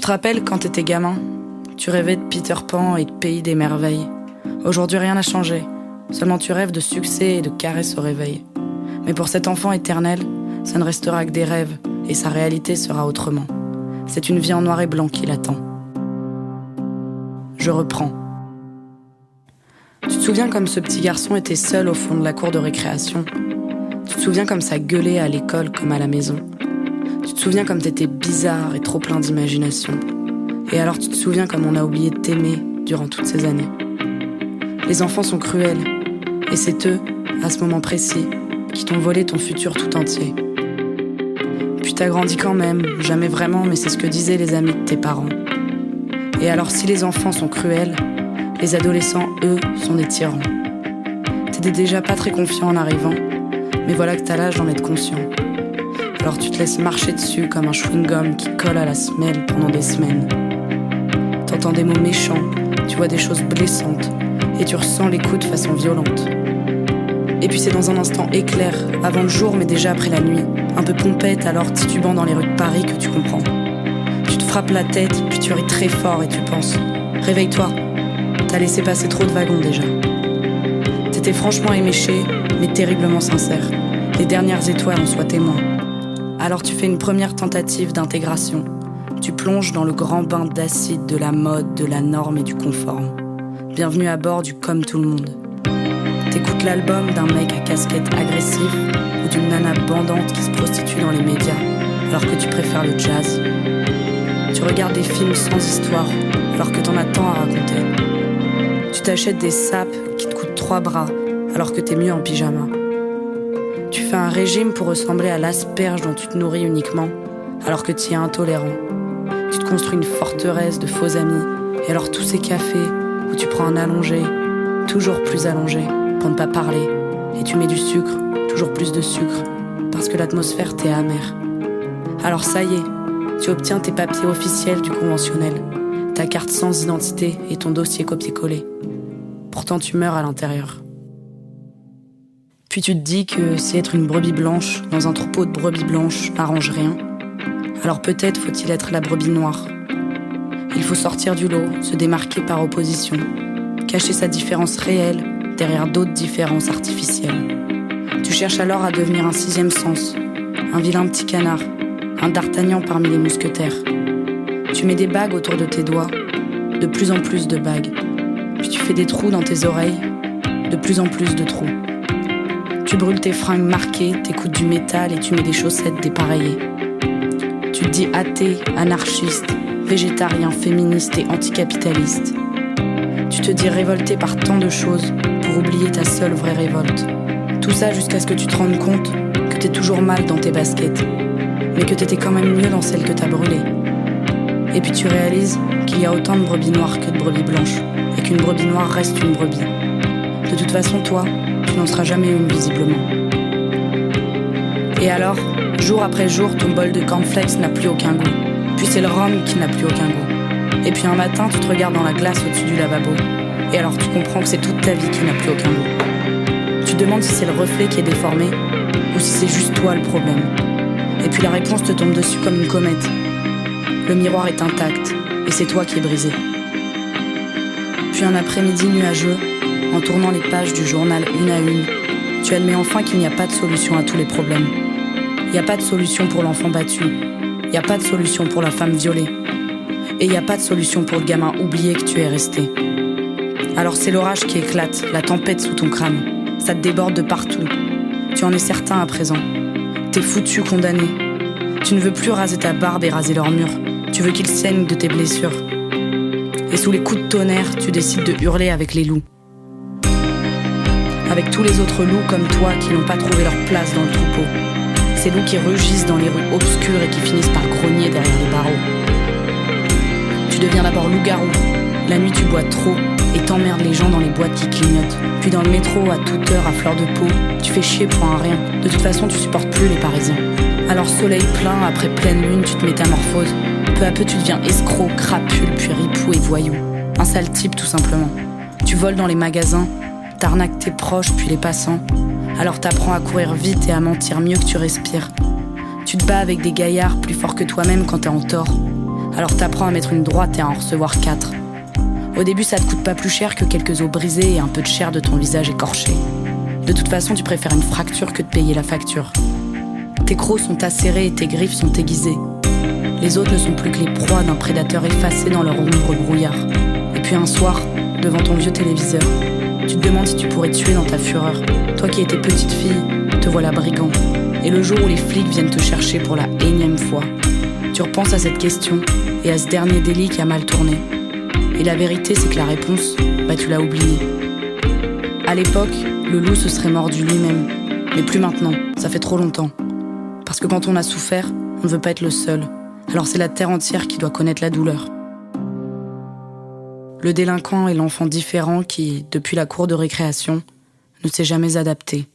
te rappelles quand t'étais gamin, tu rêvais de Peter Pan et de Pays des Merveilles. Aujourd'hui rien n'a changé, seulement tu rêves de succès et de caresses au réveil. Mais pour cet enfant éternel, ça ne restera que des rêves et sa réalité sera autrement. C'est une vie en noir et blanc qui l'attend. Je reprends. Tu te souviens comme ce petit garçon était seul au fond de la cour de récréation? Tu te souviens comme ça gueulait à l'école comme à la maison? Tu te souviens comme t'étais bizarre et trop plein d'imagination? Et alors tu te souviens comme on a oublié de t'aimer durant toutes ces années? Les enfants sont cruels, et c'est eux, à ce moment précis, qui t'ont volé ton futur tout entier. Puis t'as grandi quand même, jamais vraiment, mais c'est ce que disaient les amis de tes parents. Et alors si les enfants sont cruels, les adolescents, eux, sont des tyrans. T'étais déjà pas très confiant en arrivant, mais voilà que t'as l'âge d'en être conscient. Alors tu te laisses marcher dessus comme un chewing-gum qui colle à la semelle pendant des semaines. T'entends des mots méchants, tu vois des choses blessantes, et tu ressens les coups de façon violente. Et puis c'est dans un instant éclair, avant le jour mais déjà après la nuit, un peu pompette alors titubant dans les rues de Paris que tu comprends. Tu te frappes la tête, puis tu ris très fort et tu penses « Réveille-toi, t'as laissé passer trop de wagons déjà ». T'étais franchement éméché, mais terriblement sincère. Les dernières étoiles en soient témoins. Alors tu fais une première tentative d'intégration. Tu plonges dans le grand bain d'acide de la mode, de la norme et du confort. Bienvenue à bord du comme tout le monde. T'écoutes l'album d'un mec à casquette agressif ou d'une nana bandante qui se prostitue dans les médias alors que tu préfères le jazz. Tu regardes des films sans histoire alors que t'en as tant à raconter. Tu t'achètes des sapes qui te coûtent 3 bras alors que t'es mieux en pyjama. Tu fais un régime pour ressembler à l'asperge dont tu te nourris uniquement alors que tu y es intolérant. Tu te construis une forteresse de faux amis et alors tous ces cafés où tu prends un allongé, toujours plus allongé, pour ne pas parler, et tu mets du sucre, toujours plus de sucre, parce que l'atmosphère t'est amère. Alors ça y est, tu obtiens tes papiers officiels du conventionnel, ta carte sans identité et ton dossier copié-collé. Pourtant tu meurs à l'intérieur. Puis tu te dis que si être une brebis blanche dans un troupeau de brebis blanches n'arrange rien, alors peut-être faut-il être la brebis noire. Il faut sortir du lot, se démarquer par opposition, cacher sa différence réelle derrière d'autres différences artificielles. Tu cherches alors à devenir un 6e sens, un vilain petit canard, un d'Artagnan parmi les mousquetaires. Tu mets des bagues autour de tes doigts, de plus en plus de bagues. Puis tu fais des trous dans tes oreilles, de plus en plus de trous. Tu brûles tes fringues marquées, t'écoutes du métal et tu mets des chaussettes dépareillées. Tu te dis athée, anarchiste, végétarien, féministe et anticapitaliste. Tu te dis révolté par tant de choses pour oublier ta seule vraie révolte. Tout ça jusqu'à ce que tu te rendes compte que t'es toujours mal dans tes baskets, mais que t'étais quand même mieux dans celles que t'as brûlées. Et puis tu réalises qu'il y a autant de brebis noires que de brebis blanches, et qu'une brebis noire reste une brebis. De toute façon, toi, tu n'en seras jamais une visiblement. Et alors, jour après jour, ton bol de cornflakes n'a plus aucun goût. Puis c'est le rhum qui n'a plus aucun goût. Et puis un matin, tu te regardes dans la glace au-dessus du lavabo. Et alors tu comprends que c'est toute ta vie qui n'a plus aucun goût. Tu te demandes si c'est le reflet qui est déformé ou si c'est juste toi le problème. Et puis la réponse te tombe dessus comme une comète. Le miroir est intact et c'est toi qui es brisé. Puis un après-midi nuageux, en tournant les pages du journal une à une, tu admets enfin qu'il n'y a pas de solution à tous les problèmes. Il n'y a pas de solution pour l'enfant battu. Il n'y a pas de solution pour la femme violée. Et il n'y a pas de solution pour le gamin oublié que tu es resté. Alors c'est l'orage qui éclate, la tempête sous ton crâne. Ça te déborde de partout. Tu en es certain à présent. T'es foutu, condamné. Tu ne veux plus raser ta barbe et raser leur mur. Tu veux qu'ils saignent de tes blessures. Et sous les coups de tonnerre, tu décides de hurler avec les loups. Avec tous les autres loups comme toi qui n'ont pas trouvé leur place dans le troupeau. Ces loups qui rugissent dans les rues obscures et qui finissent par grogner derrière les barreaux. Tu deviens d'abord loup-garou. La nuit tu bois trop et t'emmerdes les gens dans les boîtes qui clignotent. Puis dans le métro, à toute heure, à fleur de peau, tu fais chier pour un rien. De toute façon, tu supportes plus les Parisiens. Alors soleil plein, après pleine lune, tu te métamorphoses. Peu à peu, tu deviens escroc, crapule, puis ripou et voyou. Un sale type, tout simplement. Tu voles dans les magasins, t'arnaques tes proches, puis les passants. Alors t'apprends à courir vite et à mentir mieux que tu respires. Tu te bats avec des gaillards plus forts que toi-même quand t'es en tort. Alors t'apprends à mettre une droite et à en recevoir 4. Au début, ça te coûte pas plus cher que quelques os brisés et un peu de chair de ton visage écorché. De toute façon, tu préfères une fracture que de payer la facture. Tes crocs sont acérés et tes griffes sont aiguisées. Les autres ne sont plus que les proies d'un prédateur effacé dans leur ombre brouillard. Et puis un soir, devant ton vieux téléviseur, tu te demandes si tu pourrais tuer dans ta fureur. Toi qui étais petite fille, te voilà brigand. Et le jour où les flics viennent te chercher pour la énième fois, tu repenses à cette question et à ce dernier délit qui a mal tourné. Et la vérité, c'est que la réponse, tu l'as oubliée. À l'époque, le loup se serait mordu lui-même. Mais plus maintenant, ça fait trop longtemps. Parce que quand on a souffert, on ne veut pas être le seul. Alors c'est la terre entière qui doit connaître la douleur. Le délinquant est l'enfant différent qui, depuis la cour de récréation, ne s'est jamais adapté.